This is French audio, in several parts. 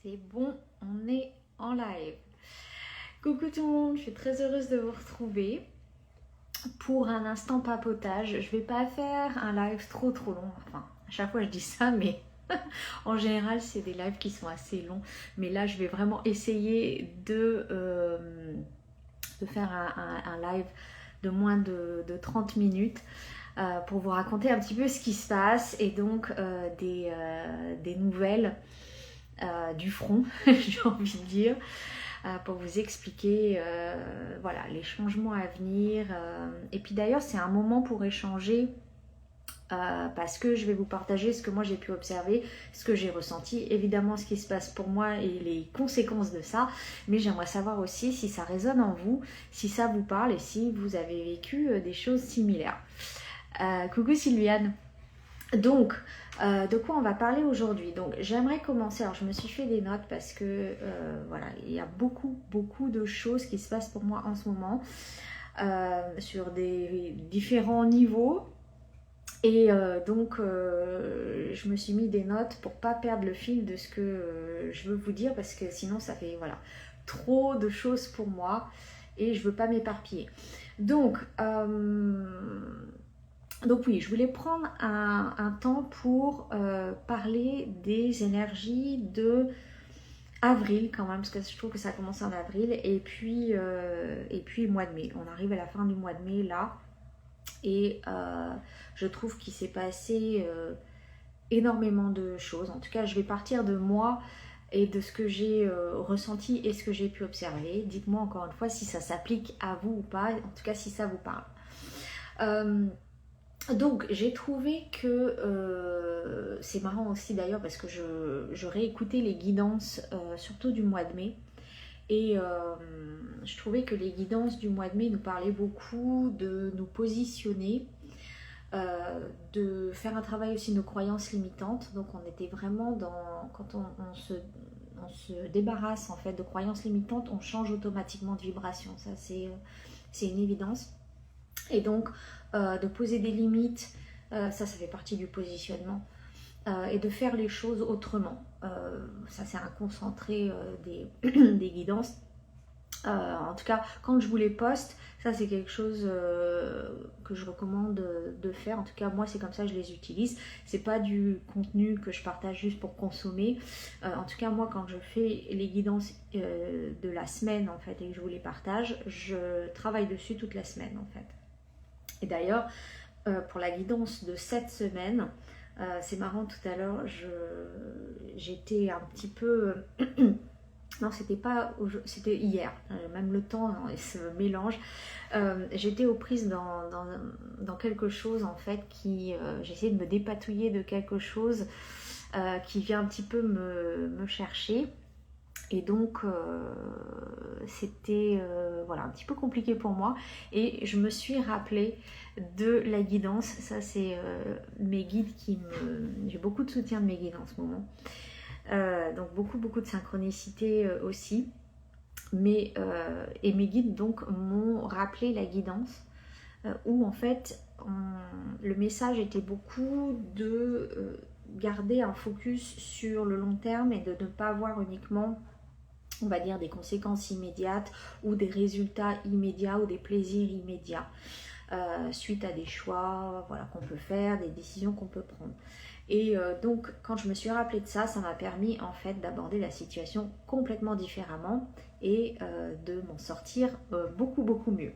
C'est bon, on est en live. Coucou tout le monde, je suis très heureuse de vous retrouver pour un instant papotage. Je vais pas faire un live trop long. Enfin, à chaque fois je dis ça, mais en général c'est des lives qui sont assez longs. Mais là je vais vraiment essayer de faire un live de moins de 30 minutes. Pour vous raconter un petit peu ce qui se passe et donc des nouvelles du front, j'ai envie de dire, pour vous expliquer voilà, les changements à venir. Et puis d'ailleurs, c'est un moment pour échanger parce que je vais vous partager ce que moi j'ai pu observer, ce que j'ai ressenti, évidemment ce qui se passe pour moi et les conséquences de ça, mais j'aimerais savoir aussi si ça résonne en vous, si ça vous parle et si vous avez vécu des choses similaires. Coucou Sylviane. Donc, de quoi on va parler aujourd'hui? Donc, j'aimerais commencer. Alors, je me suis fait des notes parce que voilà, il y a beaucoup de choses qui se passent pour moi en ce moment sur des différents niveaux. Et donc, je me suis mis des notes pour pas perdre le fil de ce que je veux vous dire parce que sinon, ça fait voilà trop de choses pour moi et je veux pas m'éparpiller. Donc, oui, je voulais prendre un temps pour parler des énergies de avril quand même, parce que je trouve que ça commence en avril, et puis le mois de mai. On arrive à la fin du mois de mai là, et je trouve qu'il s'est passé énormément de choses. En tout cas, je vais partir de moi et de ce que j'ai ressenti et ce que j'ai pu observer. Dites-moi encore une fois si ça s'applique à vous ou pas, en tout cas si ça vous parle. Donc j'ai trouvé que c'est marrant aussi d'ailleurs parce que je réécoutais les guidances surtout du mois de mai et je trouvais que les guidances du mois de mai nous parlaient beaucoup de nous positionner, de faire un travail aussi de nos croyances limitantes. Donc on était vraiment dans, quand on se débarrasse en fait de croyances limitantes, on change automatiquement de vibration, ça c'est une évidence. Et donc, de poser des limites, ça fait partie du positionnement. Et de faire les choses autrement. Ça, c'est un concentré des guidances. En tout cas, quand je vous les poste, ça, c'est quelque chose que je recommande de faire. En tout cas, moi, c'est comme ça que je les utilise. C'est pas du contenu que je partage juste pour consommer. En tout cas, moi, quand je fais les guidances de la semaine, en fait, et que je vous les partage, je travaille dessus toute la semaine, en fait. Et d'ailleurs, pour la guidance de cette semaine, c'est marrant, tout à l'heure, j'étais un petit peu... non, c'était hier, même le temps se mélange. J'étais aux prises dans quelque chose, en fait, j'essayais de me dépatouiller de quelque chose qui vient un petit peu me chercher. Et donc, c'était voilà, un petit peu compliqué pour moi. Et je me suis rappelé de la guidance. Ça, c'est mes guides J'ai beaucoup de soutien de mes guides en ce moment. Donc, beaucoup de synchronicité aussi. Et mes guides, donc, m'ont rappelé la guidance. Où, en fait, le message était beaucoup de garder un focus sur le long terme et de ne pas voir uniquement, on va dire, des conséquences immédiates ou des résultats immédiats ou des plaisirs immédiats suite à des choix voilà, qu'on peut faire, des décisions qu'on peut prendre. Et donc quand je me suis rappelé de ça, ça m'a permis en fait d'aborder la situation complètement différemment et de m'en sortir beaucoup mieux.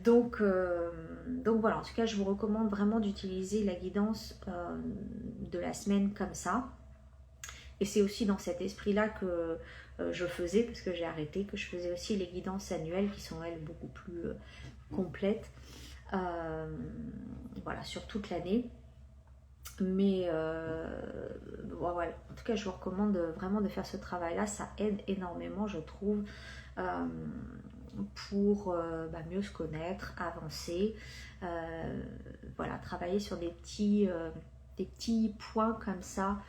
Donc voilà, en tout cas je vous recommande vraiment d'utiliser la guidance de la semaine comme ça. Et c'est aussi dans cet esprit-là que je faisais, parce que j'ai arrêté, que je faisais aussi les guidances annuelles qui sont elles beaucoup plus complètes, voilà, sur toute l'année. Mais voilà, en tout cas je vous recommande vraiment de faire ce travail-là, ça aide énormément je trouve pour mieux se connaître, avancer, voilà, travailler sur des petits points comme ça,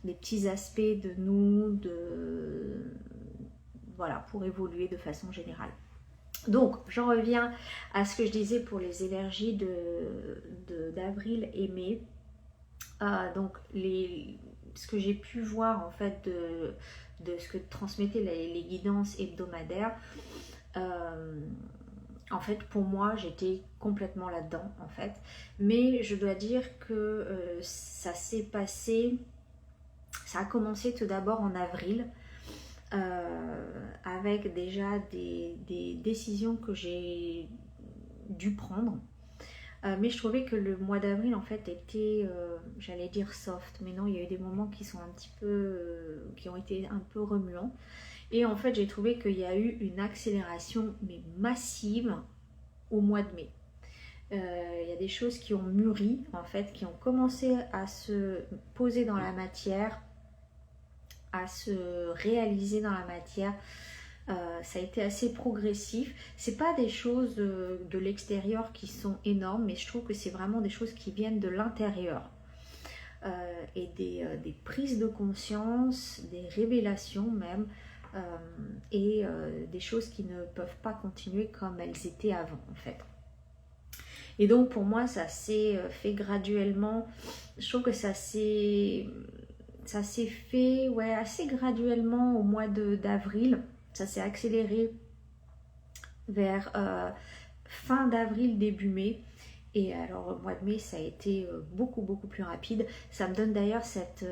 des petits aspects de nous, voilà, pour évoluer de façon générale. Donc, j'en reviens à ce que je disais pour les énergies d'avril et mai. Donc, ce que j'ai pu voir en fait de ce que transmettaient les guidances hebdomadaires, en fait pour moi j'étais complètement là-dedans en fait. Mais je dois dire que ça s'est passé, ça a commencé tout d'abord en avril. Avec déjà des décisions que j'ai dû prendre. Mais je trouvais que le mois d'avril en fait était, j'allais dire soft, mais non, il y a eu des moments qui sont un petit peu, qui ont été un peu remuants. Et en fait, j'ai trouvé qu'il y a eu une accélération mais massive au mois de mai. Il y a des choses qui ont mûri en fait, qui ont commencé à se poser dans la matière, à se réaliser dans la matière. Ça a été assez progressif. C'est pas des choses de l'extérieur qui sont énormes, mais je trouve que c'est vraiment des choses qui viennent de l'intérieur. Et des prises de conscience, des révélations même, et des choses qui ne peuvent pas continuer comme elles étaient avant en fait. Et donc pour moi ça s'est fait graduellement. Je trouve que ça s'est fait assez graduellement au mois d'avril. Ça s'est accéléré vers fin d'avril, début mai. Et alors au mois de mai, ça a été beaucoup plus rapide. Ça me donne d'ailleurs cette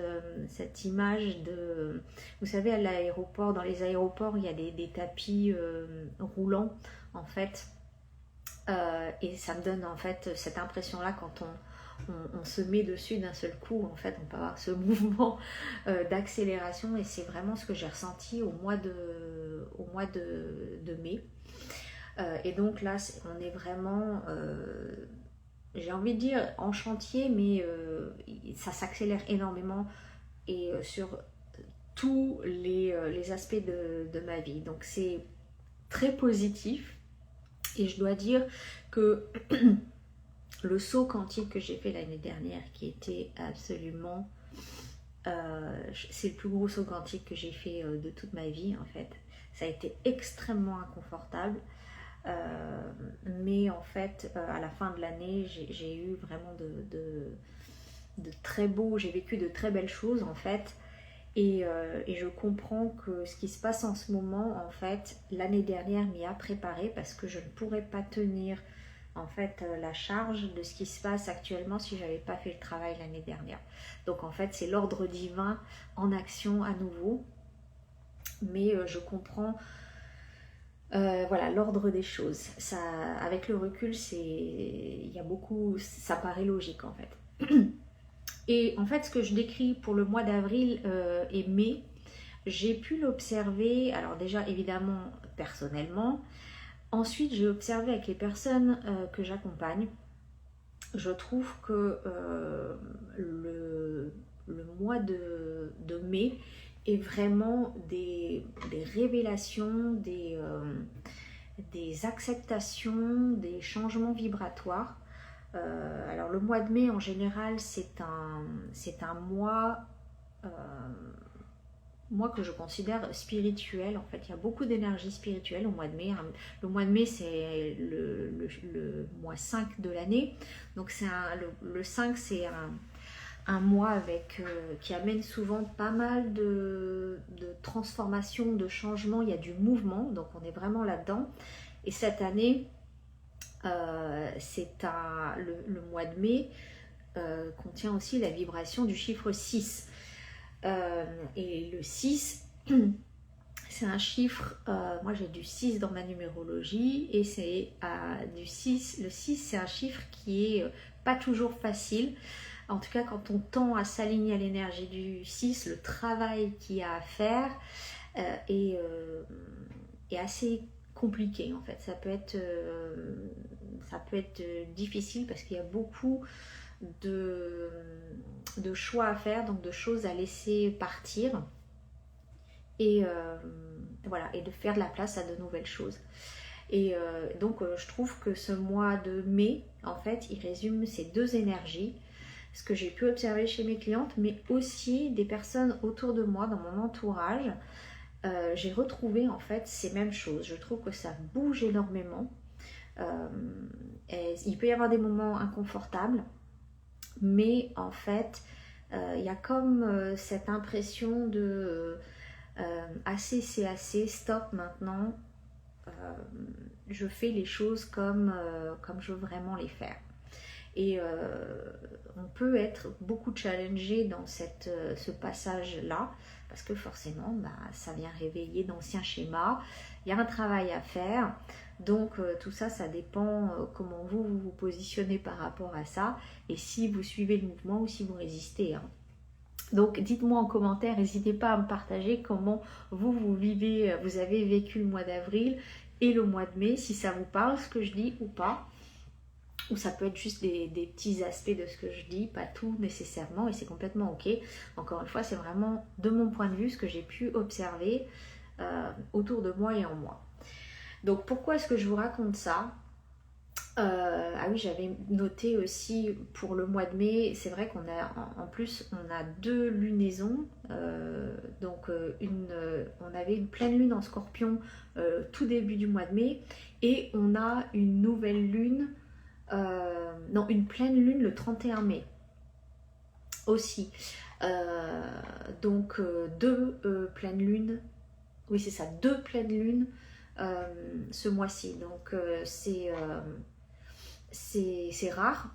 image de... Vous savez, à l'aéroport, dans les aéroports, il y a des tapis roulants, en fait. Et ça me donne en fait cette impression-là quand on se met dessus d'un seul coup, en fait, on peut avoir ce mouvement d'accélération, et c'est vraiment ce que j'ai ressenti au mois de mai. Et donc là, on est vraiment, j'ai envie de dire, en chantier, mais ça s'accélère énormément et sur tous les aspects de ma vie. Donc c'est très positif, et je dois dire que le saut quantique que j'ai fait l'année dernière, qui était absolument... c'est le plus gros saut quantique que j'ai fait de toute ma vie, en fait. Ça a été extrêmement inconfortable. Mais en fait, à la fin de l'année, j'ai eu vraiment de très beaux... J'ai vécu de très belles choses, en fait. Et je comprends que ce qui se passe en ce moment, en fait, l'année dernière m'y a préparé, parce que je ne pourrais pas tenir en fait la charge de ce qui se passe actuellement si j'avais pas fait le travail l'année dernière. Donc en fait c'est l'ordre divin en action à nouveau, mais je comprends voilà l'ordre des choses. Ça, avec le recul, il y a beaucoup, ça paraît logique en fait. Et en fait ce que je décris pour le mois d'avril et mai, j'ai pu l'observer, alors déjà évidemment personnellement. Ensuite, j'ai observé avec les personnes que j'accompagne. Je trouve que le mois de mai est vraiment des révélations, des acceptations, des changements vibratoires. Alors le mois de mai en général, c'est un mois... moi que je considère spirituel. En fait, il y a beaucoup d'énergie spirituelle au mois de mai. Le mois de mai, c'est le mois 5 de l'année. Donc le 5, c'est un mois avec, qui amène souvent pas mal de transformations, de changements. Il y a du mouvement, donc on est vraiment là-dedans. Et cette année, le mois de mai contient aussi la vibration du chiffre 6. Et le 6, c'est un chiffre, moi j'ai du 6 dans ma numérologie, et c'est du 6, le 6 c'est un chiffre qui est pas toujours facile. En tout cas, quand on tend à s'aligner à l'énergie du 6, le travail qu'il y a à faire est assez compliqué en fait. Ça peut être difficile parce qu'il y a beaucoup de choix à faire, donc de choses à laisser partir, et voilà, et de faire de la place à de nouvelles choses. Et donc je trouve que ce mois de mai, en fait, il résume ces deux énergies, ce que j'ai pu observer chez mes clientes, mais aussi des personnes autour de moi, dans mon entourage. J'ai retrouvé en fait ces mêmes choses. Je trouve que ça bouge énormément. Il peut y avoir des moments inconfortables, mais en fait Il y a comme cette impression de assez c'est assez, stop maintenant, je fais les choses comme je veux vraiment les faire. Et on peut être beaucoup challengé dans ce passage-là, parce que forcément, ça vient réveiller d'anciens schémas. Il y a un travail à faire. Donc tout ça, ça dépend comment vous positionnez par rapport à ça, et si vous suivez le mouvement ou si vous résistez. Hein. Donc dites-moi en commentaire, n'hésitez pas à me partager comment vous vivez, vous avez vécu le mois d'avril et le mois de mai, si ça vous parle ce que je dis ou pas. Ou ça peut être juste des petits aspects de ce que je dis, pas tout nécessairement, et c'est complètement ok. Encore une fois, c'est vraiment de mon point de vue ce que j'ai pu observer autour de moi et en moi. Donc pourquoi est-ce que je vous raconte ça ? Ah oui, j'avais noté aussi pour le mois de mai, c'est vrai qu'on a en plus on a 2 lunaisons, on avait une pleine lune en Scorpion tout début du mois de mai, et on a une nouvelle lune, une pleine lune le 31 mai aussi. Deux pleines lunes, oui c'est ça, 2 pleines lunes ce mois-ci, donc c'est rare.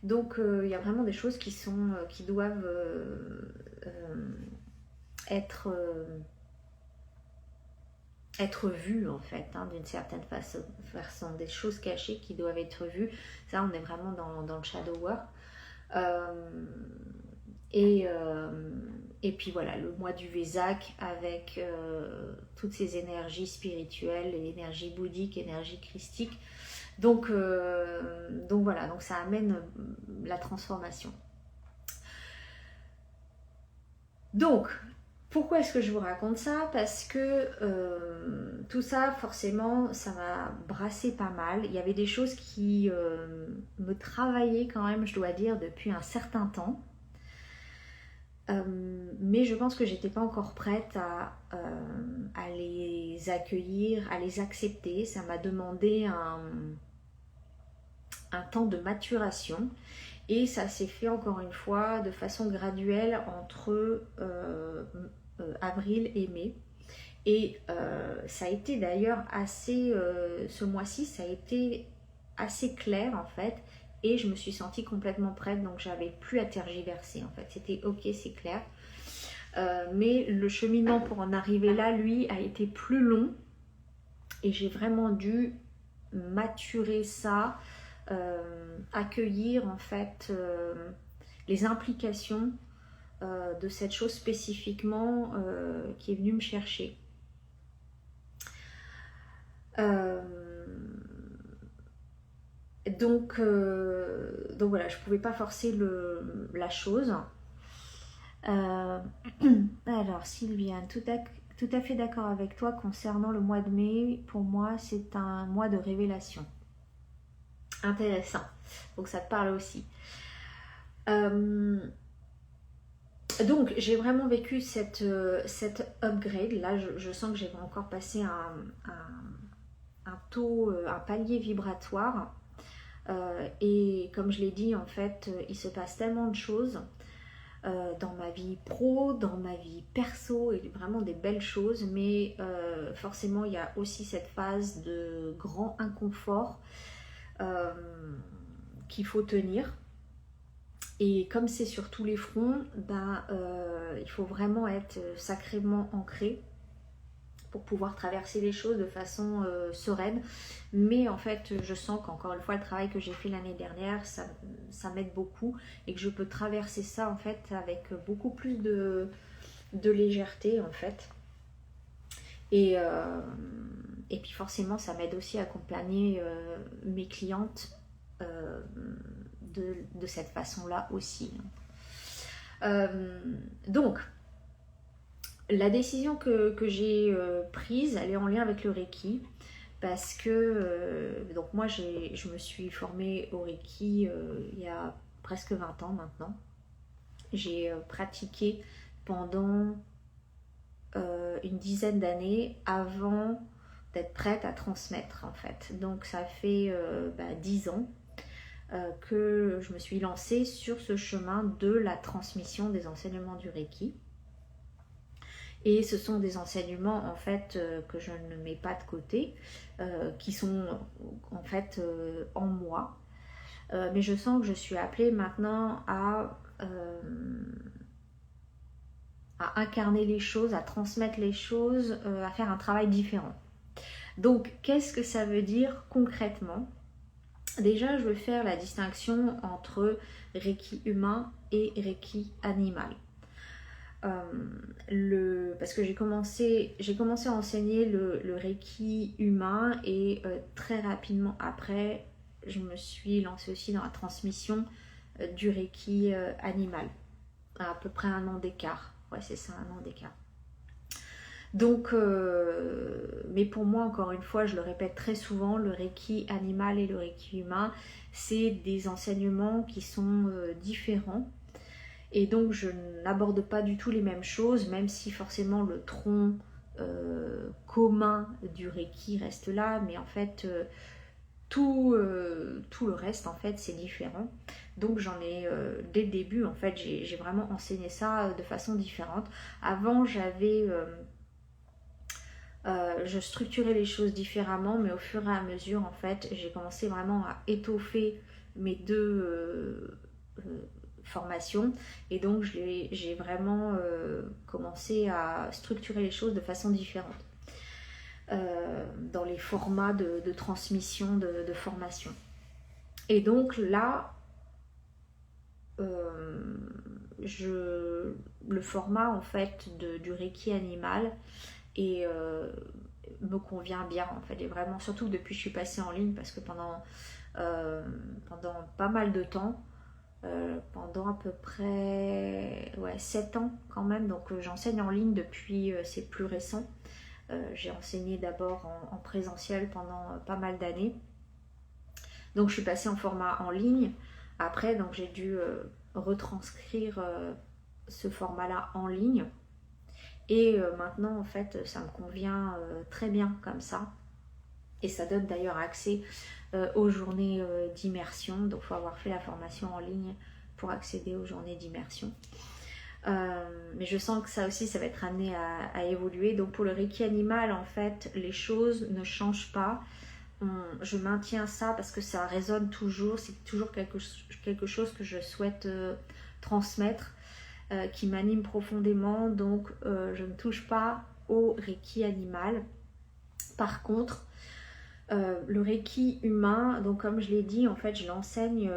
Donc il y a vraiment des choses qui doivent être vues en fait, hein, d'une certaine façon, des choses cachées qui doivent être vues. Ça, on est vraiment dans le shadow work. Et puis voilà, le mois du Vésac avec toutes ces énergies spirituelles, énergie bouddhique, énergie christique. Donc voilà, donc ça amène la transformation. Donc, pourquoi est-ce que je vous raconte ça ? Parce que tout ça, forcément, ça m'a brassé pas mal. Il y avait des choses qui me travaillaient quand même, je dois dire, depuis un certain temps. Mais je pense que j'étais pas encore prête à les accueillir, à les accepter. Ça m'a demandé un temps de maturation, et ça s'est fait encore une fois de façon graduelle entre avril et mai, et ça a été d'ailleurs assez ce mois-ci, ça a été assez clair en fait, et je me suis sentie complètement prête, donc j'avais plus à tergiverser en fait, c'était ok, c'est clair. Mais le cheminement pour en arriver là, lui, a été plus long, et j'ai vraiment dû maturer ça, accueillir en fait les implications de cette chose spécifiquement qui est venue me chercher. Donc voilà, je pouvais pas forcer la chose. Alors Sylviane, tout à fait d'accord avec toi concernant le mois de mai. Pour moi, c'est un mois de révélation. Intéressant. Donc ça te parle aussi. Donc j'ai vraiment vécu cette upgrade. Là, je sens que j'ai encore passé un palier vibratoire. Et comme je l'ai dit, en fait, il se passe tellement de choses dans ma vie pro, dans ma vie perso, et vraiment des belles choses, mais forcément il y a aussi cette phase de grand inconfort qu'il faut tenir. Et comme c'est sur tous les fronts, il faut vraiment être sacrément ancré pour pouvoir traverser les choses de façon sereine. Mais en fait, je sens qu'encore une fois, le travail que j'ai fait l'année dernière, ça m'aide beaucoup, et que je peux traverser ça en fait avec beaucoup plus de légèreté en fait. Et puis forcément, ça m'aide aussi à accompagner mes clientes de cette façon-là aussi. Donc, la décision que j'ai prise, elle est en lien avec le Reiki, parce que donc moi je me suis formée au Reiki il y a presque 20 ans maintenant. J'ai pratiqué pendant une dizaine d'années avant d'être prête à transmettre en fait. Donc ça fait 10 ans que je me suis lancée sur ce chemin de la transmission des enseignements du Reiki. Et ce sont des enseignements en fait que je ne mets pas de côté, qui sont en fait en moi. Mais je sens que je suis appelée maintenant à incarner les choses, à transmettre les choses, à faire un travail différent. Donc, qu'est-ce que ça veut dire concrètement? Déjà, je veux faire la distinction entre Reiki humain et Reiki animal. Parce que j'ai commencé à enseigner le Reiki humain et très rapidement après, je me suis lancée aussi dans la transmission du Reiki animal. À peu près 1 an d'écart. Ouais, c'est ça, 1 an d'écart. Donc, mais pour moi, encore une fois, je le répète très souvent, le Reiki animal et le Reiki humain, c'est des enseignements qui sont différents. Et donc, je n'aborde pas du tout les mêmes choses, même si forcément le tronc commun du Reiki reste là, mais en fait, tout le reste, en fait, c'est différent. Donc, j'en ai, dès le début, en fait, j'ai vraiment enseigné ça de façon différente. Avant, je structurais les choses différemment, mais au fur et à mesure, en fait, j'ai commencé vraiment à étoffer mes deux formations. Et donc, j'ai vraiment commencé à structurer les choses de façon différente dans les formats de transmission de formation. Et donc là, le format en fait du Reiki animal et me convient bien en fait, et vraiment surtout depuis que je suis passée en ligne, parce que pendant pas mal de temps, pendant à peu près 7 ans quand même, donc j'enseigne en ligne depuis, c'est plus récent. J'ai enseigné d'abord en présentiel pendant pas mal d'années, donc je suis passée en format en ligne après, donc j'ai dû retranscrire ce format là en ligne. Et maintenant, en fait, ça me convient très bien comme ça. Et ça donne d'ailleurs accès aux journées d'immersion. Donc, il faut avoir fait la formation en ligne pour accéder aux journées d'immersion. Mais je sens que ça aussi, ça va être amené à évoluer. Donc, pour le Reiki animal, en fait, les choses ne changent pas. Je maintiens ça parce que ça résonne toujours. C'est toujours quelque chose que je souhaite transmettre. Qui m'anime profondément, donc je ne touche pas au Reiki animal. Par contre, le Reiki humain, donc comme je l'ai dit, en fait je l'enseigne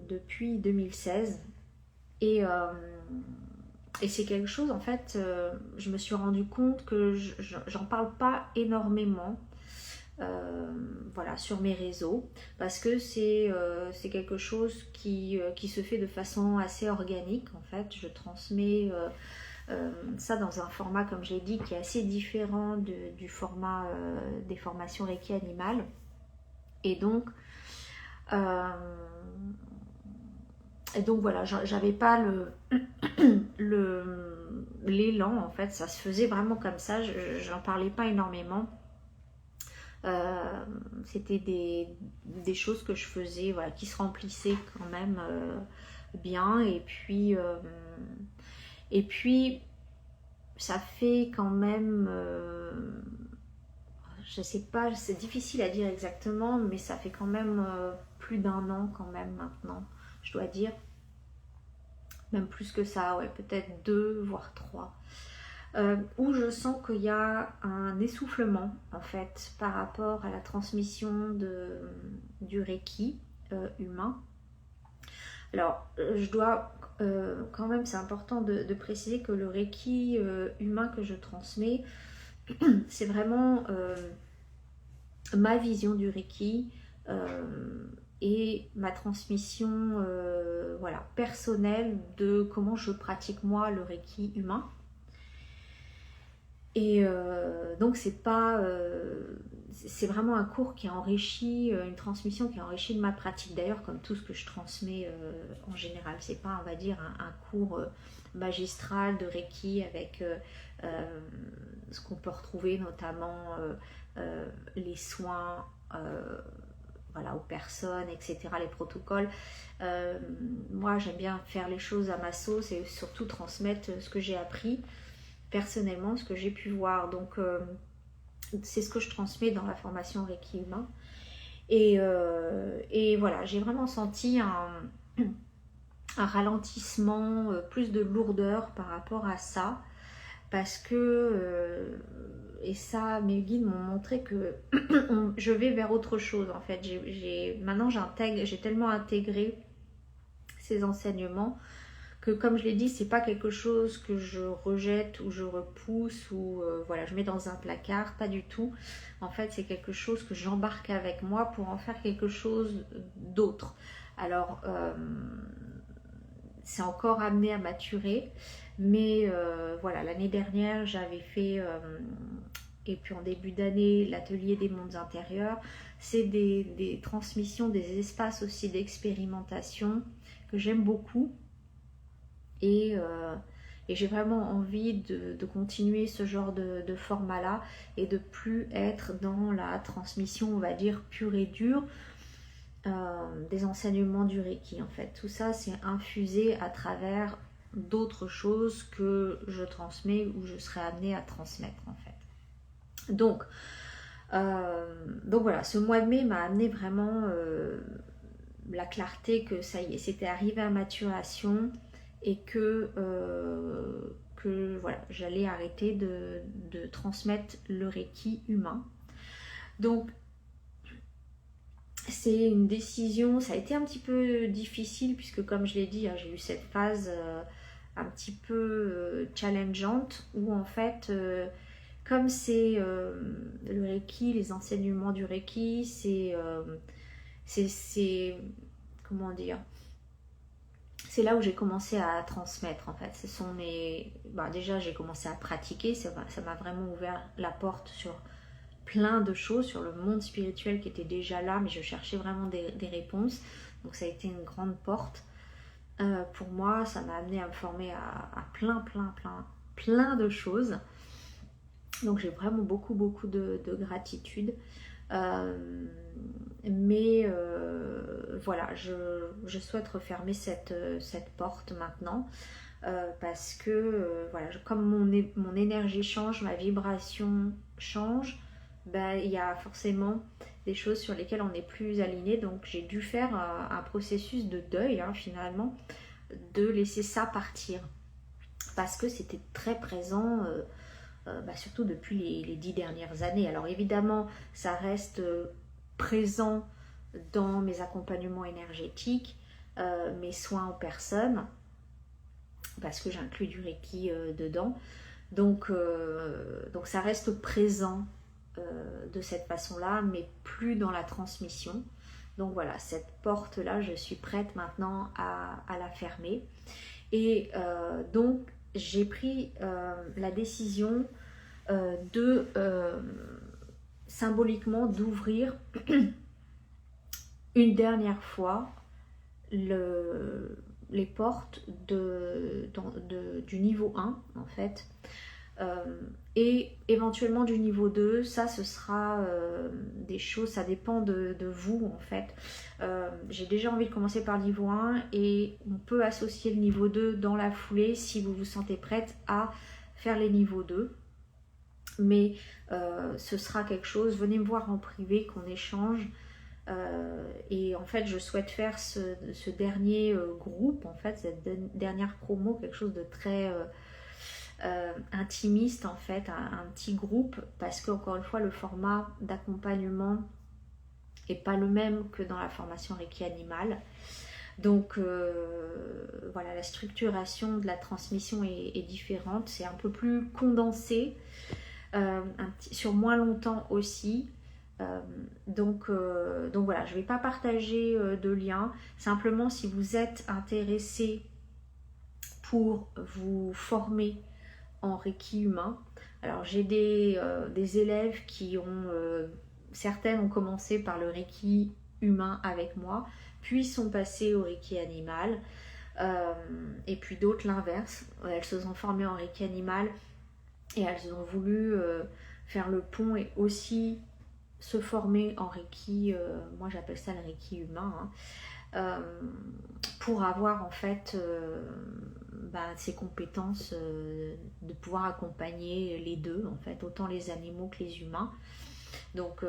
depuis 2016 et c'est quelque chose, en fait, je me suis rendu compte que j'en parle pas énormément. Voilà, sur mes réseaux, parce que c'est quelque chose qui se fait de façon assez organique. En fait, je transmets ça dans un format, comme je l'ai dit, qui est assez différent du format des formations Reiki animal. Et donc voilà, j'avais pas l'élan, en fait, ça se faisait vraiment comme ça, j'en parlais pas énormément. C'était des choses que je faisais, voilà, qui se remplissaient quand même bien. Et puis ça fait quand même, je sais pas, c'est difficile à dire exactement, mais ça fait quand même plus d'1 an quand même maintenant, je dois dire. Même plus que ça, ouais, peut-être 2 voire 3. Où je sens qu'il y a un essoufflement en fait par rapport à la transmission du Reiki humain. Alors je dois quand même, c'est important de préciser que le Reiki humain que je transmets, c'est vraiment ma vision du Reiki et ma transmission voilà, personnelle de comment je pratique moi le Reiki humain. Et donc c'est vraiment un cours qui enrichit, une transmission qui enrichit de ma pratique. D'ailleurs, comme tout ce que je transmets en général, c'est pas, on va dire, un cours magistral de Reiki avec ce qu'on peut retrouver, notamment les soins voilà, aux personnes, etc., les protocoles. Moi, j'aime bien faire les choses à ma sauce et surtout transmettre ce que j'ai appris personnellement, ce que j'ai pu voir. Donc, c'est ce que je transmets dans la formation Reiki humain. Et voilà, j'ai vraiment senti un ralentissement, plus de lourdeur par rapport à ça. Parce que, et ça, mes guides m'ont montré que je vais vers autre chose en fait. Maintenant, j'ai tellement intégré ces enseignements que, comme je l'ai dit, c'est pas quelque chose que je rejette ou je repousse ou voilà, je mets dans un placard, pas du tout. En fait, c'est quelque chose que j'embarque avec moi pour en faire quelque chose d'autre. Alors, c'est encore amené à maturer, mais voilà, l'année dernière, j'avais fait, et puis en début d'année, l'atelier des mondes intérieurs. C'est des transmissions, des espaces aussi d'expérimentation que j'aime beaucoup. Et j'ai vraiment envie de continuer ce genre de format-là et de plus être dans la transmission, on va dire, pure et dure des enseignements du Reiki. En fait, tout ça, c'est infusé à travers d'autres choses que je transmets ou je serai amenée à transmettre, en fait. Donc voilà, ce mois de mai m'a amené vraiment la clarté que ça y est, c'était arrivé à maturation et que voilà, j'allais arrêter de transmettre le Reiki humain. Donc, c'est une décision, ça a été un petit peu difficile puisque, comme je l'ai dit, j'ai eu cette phase un petit peu challengeante où en fait, comme c'est le Reiki, les enseignements du Reiki, c'est comment dire, c'est là où j'ai commencé à transmettre en fait. Ce sont déjà j'ai commencé à pratiquer, ça m'a vraiment ouvert la porte sur plein de choses, sur le monde spirituel qui était déjà là, mais je cherchais vraiment des réponses. Donc ça a été une grande porte. Pour moi, ça m'a amené à me former à plein de choses. Donc j'ai vraiment beaucoup de gratitude. Mais voilà, je souhaite refermer cette porte maintenant parce que voilà, comme mon énergie change, ma vibration change, ben, il y a forcément des choses sur lesquelles on n'est plus aligné. Donc j'ai dû faire un processus de deuil finalement, de laisser ça partir parce que c'était très présent. Surtout depuis les 10 dernières années. Alors évidemment, ça reste présent dans mes accompagnements énergétiques, mes soins aux personnes, parce que j'inclus du Reiki dedans. Donc ça reste présent de cette façon-là, mais plus dans la transmission. Donc voilà, cette porte-là, je suis prête maintenant à la fermer. Et donc, j'ai pris la décision de symboliquement d'ouvrir une dernière fois les portes du niveau 1 en fait, et éventuellement du niveau 2. Ça, ce sera des choses, ça dépend de vous en fait. J'ai déjà envie de commencer par le niveau 1 et on peut associer le niveau 2 dans la foulée si vous vous sentez prête à faire les niveaux 2. Mais ce sera quelque chose, venez me voir en privé, qu'on échange. Et en fait, je souhaite faire ce dernier groupe, en fait, cette dernière promo, quelque chose de très intimiste, en fait, un petit groupe, parce qu'encore une fois, le format d'accompagnement n'est pas le même que dans la formation Reiki Animal. Donc voilà, la structuration de la transmission est différente, c'est un peu plus condensé, sur moins longtemps aussi. Donc voilà, je ne vais pas partager de lien. Simplement, si vous êtes intéressé pour vous former en Reiki humain, alors j'ai des élèves qui ont, certaines ont commencé par le Reiki humain avec moi, puis sont passées au Reiki animal, et puis d'autres l'inverse, elles se sont formées en Reiki animal et elles ont voulu faire le pont et aussi se former en Reiki, moi j'appelle ça le Reiki humain, hein, pour avoir en fait ces compétences de pouvoir accompagner les deux, en fait, autant les animaux que les humains. Donc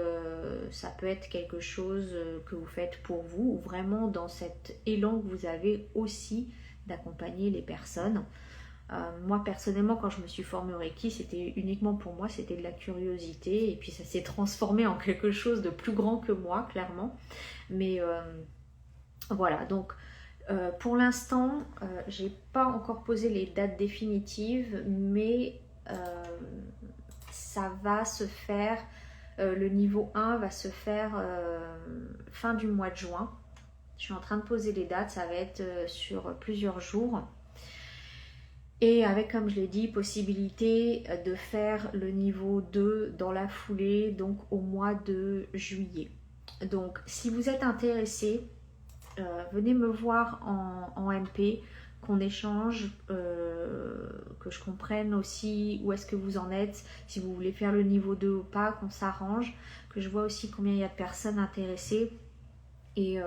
ça peut être quelque chose que vous faites pour vous, ou vraiment dans cet élan que vous avez aussi d'accompagner les personnes. Moi personnellement, quand je me suis formée au Reiki, c'était uniquement pour moi, c'était de la curiosité, et puis ça s'est transformé en quelque chose de plus grand que moi, clairement. Mais voilà, donc pour l'instant, j'ai pas encore posé les dates définitives, mais ça va se faire, le niveau 1 va se faire fin du mois de juin. Je suis en train de poser les dates, ça va être sur plusieurs jours. Et avec, comme je l'ai dit, possibilité de faire le niveau 2 dans la foulée, donc au mois de juillet. Donc si vous êtes intéressé, venez me voir en MP, qu'on échange, que je comprenne aussi où est-ce que vous en êtes, si vous voulez faire le niveau 2 ou pas, qu'on s'arrange, que je vois aussi combien il y a de personnes intéressées, et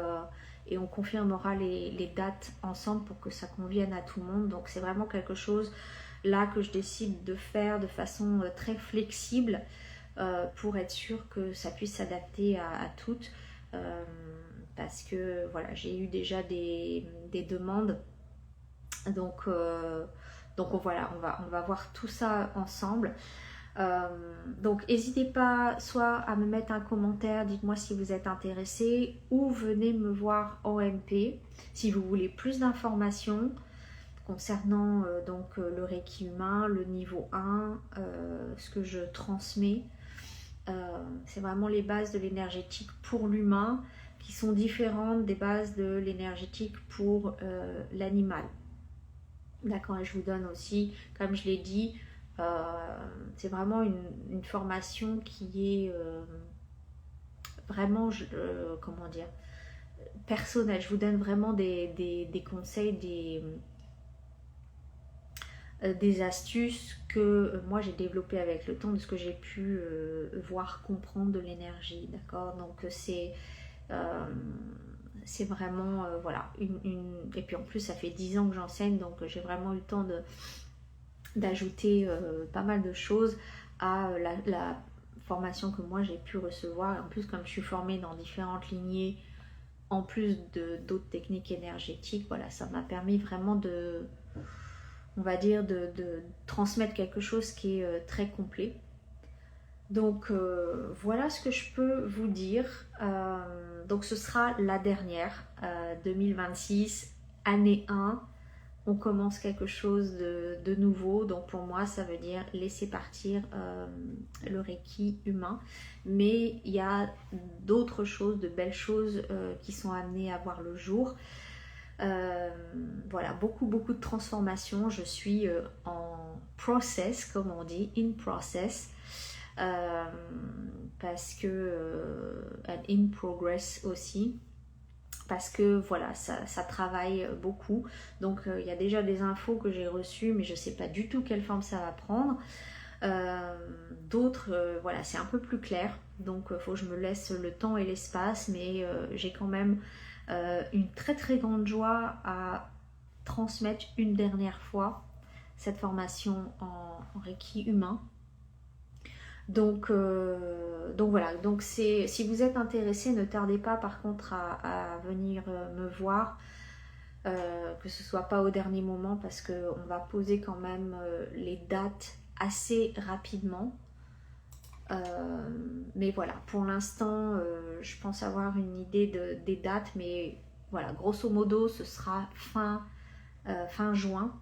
on confirmera les dates ensemble pour que ça convienne à tout le monde. Donc c'est vraiment quelque chose là que je décide de faire de façon très flexible, pour être sûr que ça puisse s'adapter à toutes, parce que voilà, j'ai eu déjà des demandes, donc voilà, on va voir tout ça ensemble. Donc n'hésitez pas soit à me mettre un commentaire, dites-moi si vous êtes intéressé, ou venez me voir en MP si vous voulez plus d'informations concernant le Reiki humain, le niveau 1, ce que je transmets. C'est vraiment les bases de l'énergétique pour l'humain qui sont différentes des bases de l'énergétique pour l'animal. D'accord, et je vous donne aussi, comme je l'ai dit, c'est vraiment une formation qui est vraiment, comment dire, personnelle. Je vous donne vraiment des conseils, des astuces que moi j'ai développées avec le temps, de ce que j'ai pu voir, comprendre de l'énergie. D'accord, donc c'est vraiment voilà, et puis en plus ça fait 10 ans que j'enseigne, donc j'ai vraiment eu le temps d'ajouter pas mal de choses à la formation que moi j'ai pu recevoir. Et en plus, comme je suis formée dans différentes lignées, en plus d'autres techniques énergétiques, voilà, ça m'a permis vraiment on va dire, de transmettre quelque chose qui est très complet. Donc voilà ce que je peux vous dire. Donc ce sera la dernière, 2026, année 1. On commence quelque chose de nouveau. Donc pour moi, ça veut dire laisser partir le Reiki humain. Mais il y a d'autres choses, de belles choses qui sont amenées à voir le jour. Voilà, beaucoup de transformations. Je suis en process, comme on dit, in process. Parce que and in progress aussi, parce que voilà, ça travaille beaucoup. Donc il y a déjà des infos que j'ai reçues, mais je ne sais pas du tout quelle forme ça va prendre. D'autres, voilà, c'est un peu plus clair, donc il faut que je me laisse le temps et l'espace, mais j'ai quand même une très grande joie à transmettre une dernière fois cette formation en Reiki humain. Donc voilà, donc si vous êtes intéressé, ne tardez pas par contre à venir me voir, que ce soit pas au dernier moment, parce qu'on va poser quand même les dates assez rapidement. Mais voilà, pour l'instant, je pense avoir une idée des dates, mais voilà, grosso modo, ce sera fin juin.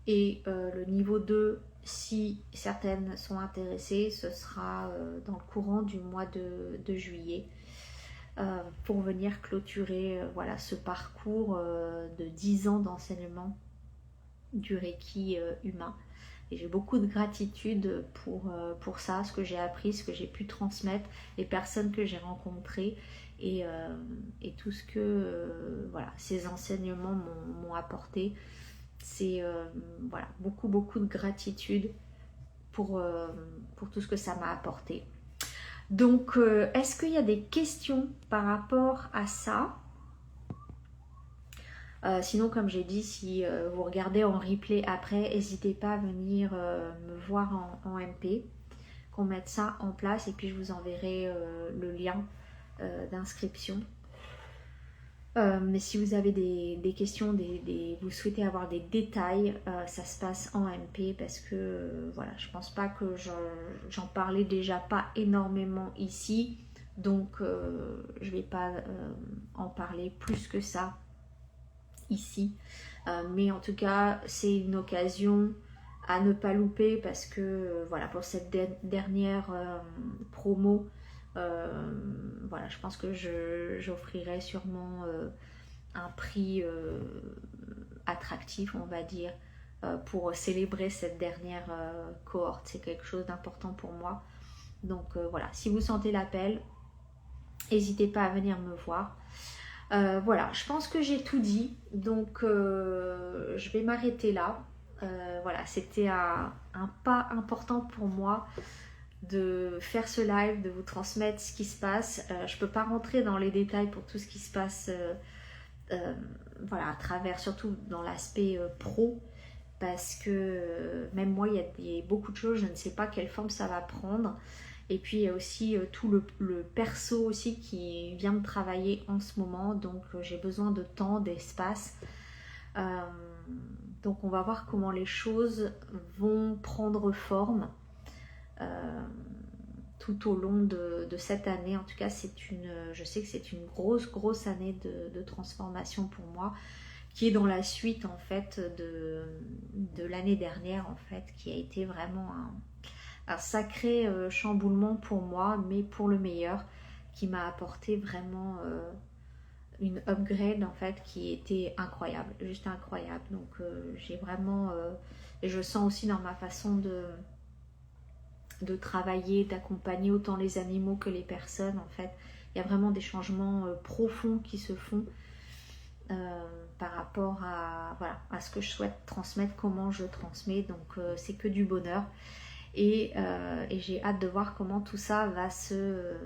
Et le niveau 2, si certaines sont intéressées, ce sera dans le courant du mois de juillet, pour venir clôturer voilà, ce parcours de 10 ans d'enseignement du Reiki humain. Et j'ai beaucoup de gratitude pour ça, ce que j'ai appris, ce que j'ai pu transmettre, les personnes que j'ai rencontrées, et tout ce que voilà, ces enseignements m'ont apporté. C'est voilà, beaucoup de gratitude pour tout ce que ça m'a apporté. Donc, est-ce qu'il y a des questions par rapport à ça? Sinon, comme j'ai dit, si vous regardez en replay après, n'hésitez pas à venir me voir en MP, qu'on mette ça en place et puis je vous enverrai le lien d'inscription. Mais si vous avez des questions, vous souhaitez avoir des détails, ça se passe en MP parce que voilà, je pense pas que j'en parlais déjà pas énormément ici, donc je vais pas en parler plus que ça ici. Mais en tout cas, c'est une occasion à ne pas louper parce que voilà, pour cette dernière promo, voilà, je pense que j'offrirai sûrement un prix attractif, on va dire, pour célébrer cette dernière cohorte. C'est quelque chose d'important pour moi. Donc voilà, si vous sentez l'appel, n'hésitez pas à venir me voir. Voilà, je pense que j'ai tout dit. Donc je vais m'arrêter là. Voilà, c'était un pas important pour moi de faire ce live, de vous transmettre ce qui se passe. Je ne peux pas rentrer dans les détails pour tout ce qui se passe voilà, à travers, surtout dans l'aspect pro, parce que même moi, il y a beaucoup de choses, je ne sais pas quelle forme ça va prendre. Et puis il y a aussi tout le perso aussi qui vient de travailler en ce moment, donc j'ai besoin de temps, d'espace. Donc on va voir comment les choses vont prendre forme tout au long de cette année. En tout cas, je sais que c'est une grosse année de transformation pour moi, qui est dans la suite en fait de l'année dernière en fait, qui a été vraiment un sacré chamboulement pour moi, mais pour le meilleur, qui m'a apporté vraiment une upgrade en fait qui était incroyable, juste incroyable. Donc j'ai vraiment et je sens aussi dans ma façon de travailler, d'accompagner autant les animaux que les personnes en fait. Il y a vraiment des changements profonds qui se font par rapport à, voilà, à ce que je souhaite transmettre, comment je transmets. Donc c'est que du bonheur. Et j'ai hâte de voir comment tout ça va se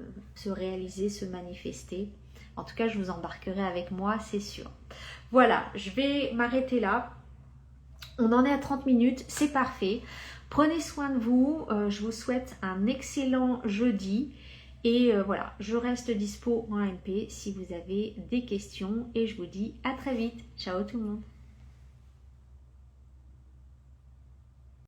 réaliser, se manifester. En tout cas, je vous embarquerai avec moi, c'est sûr. Voilà, je vais m'arrêter là. On en est à 30 minutes, c'est parfait. Prenez soin de vous. Je vous souhaite un excellent jeudi. Et voilà, je reste dispo en MP si vous avez des questions. Et je vous dis à très vite. Ciao tout le monde.